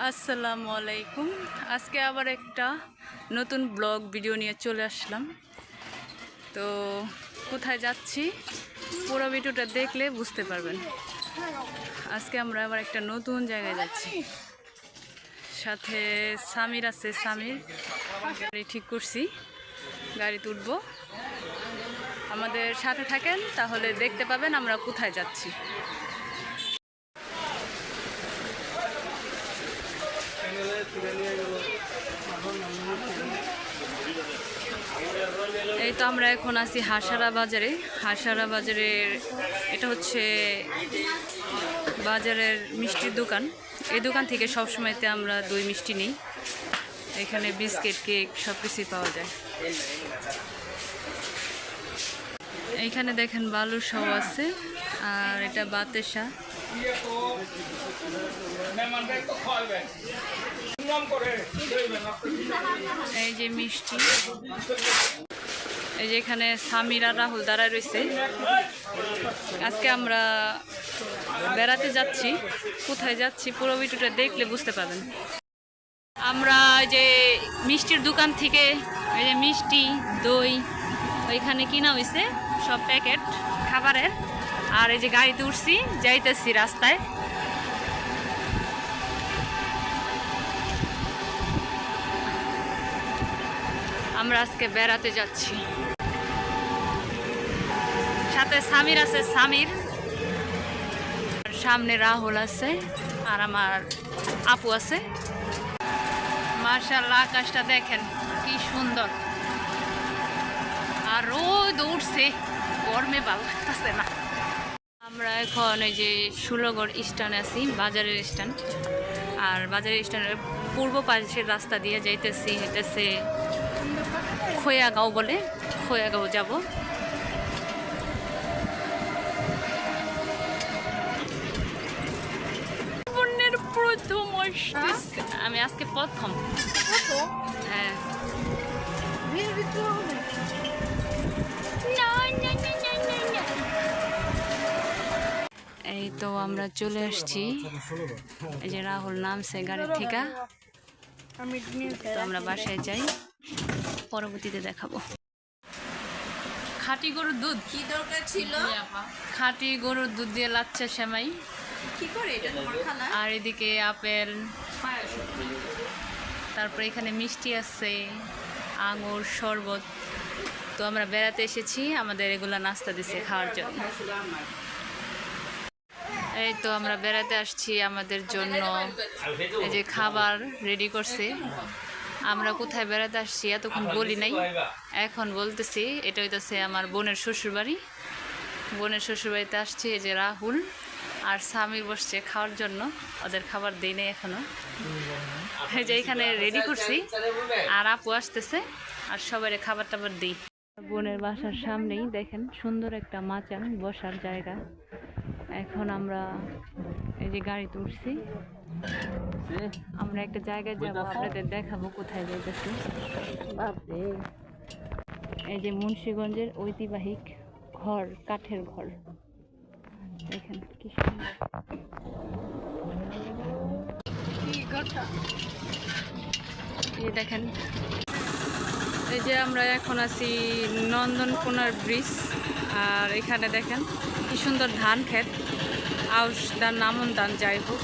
আসসালামু আলাইকুম। আজকে আবার একটা নতুন ব্লগ ভিডিও নিয়ে চলে আসলাম। তো কোথায় যাচ্ছি পুরো ভিডিওটা দেখলে বুঝতে পারবেন। আজকে আমরা আবার একটা নতুন জায়গায় যাচ্ছি, সাথে সামির আছে। সামির গাড়ি ঠিক করছি, গাড়ি তুলবো। আমাদের সাথে থাকেন, তাহলে দেখতে পাবেন আমরা কোথায় যাচ্ছি। এই তো আমরা এখন আছি হাসারা বাজারে। হাসারা বাজারের এটা হচ্ছে বাজারের মিষ্টির দোকান। এই দোকান থেকে সবসময়তে আমরা দই মিষ্টি নিই। এখানে বিস্কিট, কেক সব কিছুই পাওয়া যায়। এইখানে দেখেন বালুর সব আছে, আর এটা বাতেশা। এই যে মিষ্টি, এই যে এখানে সামির আর রাহুল দাঁড়ায় রয়েছে। আজকে আমরা বেড়াতে যাচ্ছি। কোথায় যাচ্ছি পুরো ভিডিওটা দেখলে বুঝতে পারবেন। আমরা যে মিষ্টির দোকান থেকে এই যে মিষ্টি, দই ওইখানে কিনা হয়েছে সব প্যাকেট খাবারের। আর এই যে গাড়িতে উঠছি, যাইতেছি রাস্তায়। আমরা আজকে বেড়াতে যাচ্ছি। সাথে সামির আছে, সামির, সামনে রাহুল আছে, আর আমার আপু আছে। মাশাআল্লাহ, আকাশটা দেখেন কি সুন্দর। আর রোদ উঠছে, গরমে ভালো লাগতেছে না। আমরা এখন এই যে ষোলগড় স্ট্যান্ড আছি, বাজারের স্ট্যান্ড। আর বাজারের স্ট্যান্ডের পূর্ব পাশের রাস্তা দিয়ে যাইতেছি, হেঁটেছে খোয়াগাঁও বলে, খোয়াগাঁও যাব। প্রথম আমি আজকে প্রথম। হ্যাঁ, এই তো আমরা চলে আসছি। এই যে রাহুল নামছে গাড়ি থেকে। তো আমরা বাসায় যাই, পরবর্তীতে দেখাবো। খাঁটি গরুর দুধ কি দরকার ছিল? খাঁটি গরুর দুধ দিয়ে লাচ্চা সেমাই। কি করে এটা তোমার খালা? আর এদিকে আপেল, তারপরে এখানে মিষ্টি আছে, আঙুর শরবত। তো আমরা বেড়াতে এসেছি, আমাদের এগুলা নাস্তা দিছে খাওয়ার জন্য। এই তো আমরা বেড়াতে আসছি, আমাদের জন্য এই যে খাবার রেডি করছে। আমরা কোথায় বেড়াতে আসছি এতক্ষণ বলি নাই, এখন বলতেছি। এটা হইতেছে আমার বোনের শ্বশুরবাড়ি। বোনের শ্বশুরবাড়িতে আসছি। এই যে রাহুল আর সামির বসছে খাওয়ার জন্য, ওদের খাবার দেই নাই এখনো। এই যে এখানে রেডি করছি, আর আপু আসতেছে, আর সবাই খাবার টাবার দিই। বোনের বাসার সামনেই দেখেন সুন্দর একটা মাচান, বসার জায়গা। এখন আমরা এই যে গাড়িতে উঠছি, আমরা একটা জায়গায় যাব, আপনাদের দেখাবো কোথায় যাইতেছি। এই যে মুন্সিগঞ্জের ঐতিহাসিক ঘর, কাঠের ঘর দেখেন কি সুন্দর। এই দেখেন, এই যে আমরা এখন আছি নন্দনকোনার ব্রিজ। আর এখানে দেখেন কি সুন্দর ধান ক্ষেত, আউশ ধান, নামন ধান, যাই হোক।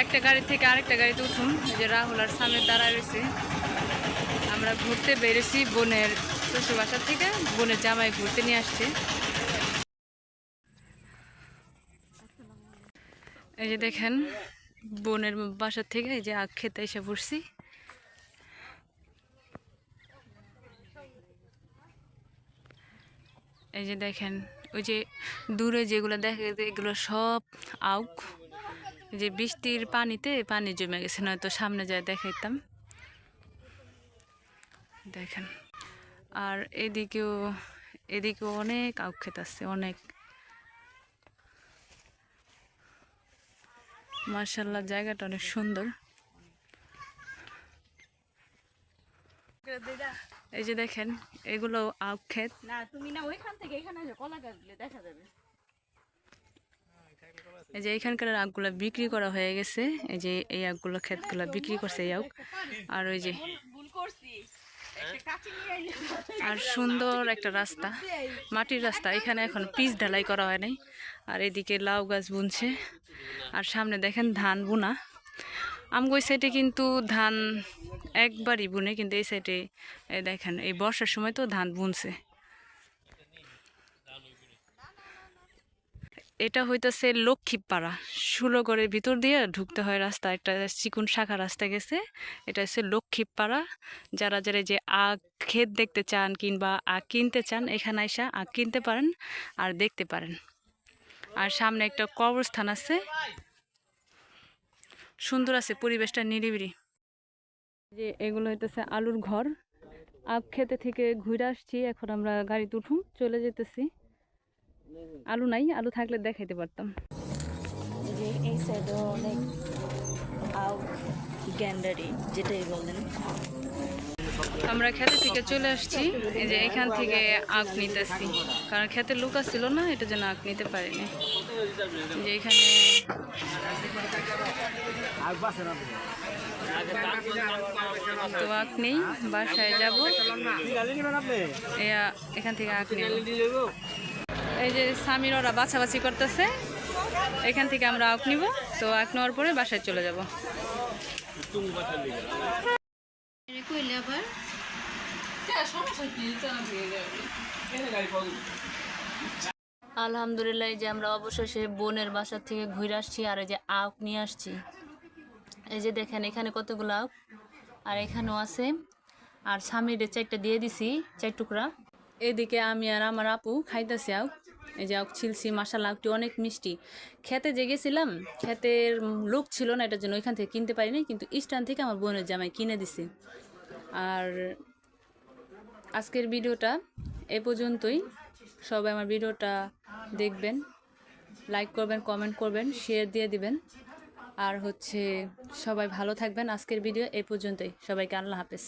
একটা গাড়ি থেকে আরেকটা গাড়িতে উঠুন। এই যে রাহুল আর সামের দাঁড়ায় রয়েছে। আমরা ঘুরতে বেরিয়েছি বোনের শ্বশুর বাসা থেকে, বোনের জামাই ঘুরতে নিয়ে আসছে। এই যে দেখেন বোনের বাসা থেকে এই যে আখ খেতে এসে পড়ছি। এই যে দেখেন ওই যে দূরে যেগুলো দেখা যায়, এগুলো সব আখ। যে বৃষ্টির পানিতে পানি জমে গেছে, নয়তো সামনে যায় দেখাইতাম। দেখেন, আর এদিকেও অনেক আখ ক্ষেত আছে, অনেক। মাশাআল্লাহ, জায়গাটা অনেক সুন্দর। এই যে দেখেন এগুলো আখ ক্ষেত। না তুমি না ওইখান থেকে এখানে কলা গাছগুলো দেখা যাবে। এই যে এখানকার আখগুলো বিক্রি করা হয়ে গেছে, এই যে এই আখগুলো ক্ষেতগুলো বিক্রি করছে এই আখ। আর ওই যে আর সুন্দর একটা রাস্তা, মাটির রাস্তা, এখানে এখন পিচ ঢালাই করা হয় নাই। আর এদিকে লাউ গাছ বুনছে, আর সামনে দেখেন ধান বুনা। আমগো এই সাইডে কিন্তু ধান একবারই বুনে, কিন্তু এই সাইডে দেখেন এই বর্ষার সময় তো ধান বুনছে। এটা হইতেছে লক্ষ্মীপাড়া, ষোলগড়ের ভিতর দিয়ে ঢুকতে হয় রাস্তা, একটা চিকুন শাখা রাস্তা গেছে। এটা হচ্ছে লক্ষ্মীপাড়া। যারা যারা যে আখ ক্ষেত দেখতে চান কিংবা আখ কিনতে চান, এখানে আইসা আখ কিনতে পারেন আর দেখতে পারেন। আর সামনে একটা কবরস্থান আছে, সুন্দর আছে পরিবেশটা, নিরিবিলি। যে এগুলো হইতেছে আলুর ঘর। আখ খেতে থেকে ঘুরে আসছি, এখন আমরা গাড়িতে উঠুম, চলে যেতেছি। আলু নাই, আলু থাকলে দেখাইতে পারতাম। যে এই সাইডে অনেক আউ গ্যান্ডারি যেটাই বলেন। আমরা খেতে থেকে চলে আসছি, এই যে এখান থেকে আখ নিতেছি, কারণ খেতে লোক ছিল না, এটা যেন আখ নিতে পারিনি। যে এখানে তো আখ নেই, বাসায় যাব, এখান থেকে আখ নেব। এই যে স্বামীর ওরা বাছাবাছি করতেছে, এখান থেকে আমরা আখ নিব। তো আখ নেওয়ার পরে বাসায় চলে যাব। আলহামদুলিল্লাহ, এই যে আমরা অবশেষে বোনের বাসা থেকে ঘুরে আসছি, আর এই যে আখ নিয়ে আসছি। এই যে দেখেন এখানে কতগুলো আখ, আর এখানেও আছে। আর স্বামীর 4টা দিয়ে দিছি, 4 টুকরা। এদিকে আমি আর আমার আপু খাইতেছি আখ। এই যে আখ ছিলছি, মাশাআল্লাহ আখটি অনেক মিষ্টি। খেতে যে গেছিলাম, খেতের লোক ছিল না, এটার জন্য ওইখান থেকে কিনতে পারিনি, কিন্তু স্ট্যান্ড থেকে আমার বোনের জামাই কিনে দিছে। আর আজকের ভিডিওটা এ পর্যন্তই। সবাই আমার ভিডিওটা দেখবেন, লাইক করবেন, কমেন্ট করবেন, শেয়ার দিয়ে দিবেন। আর হচ্ছে সবাই ভালো থাকবেন। আজকের ভিডিও এ পর্যন্তই। সবাইকে আল্লাহ হাফেজ।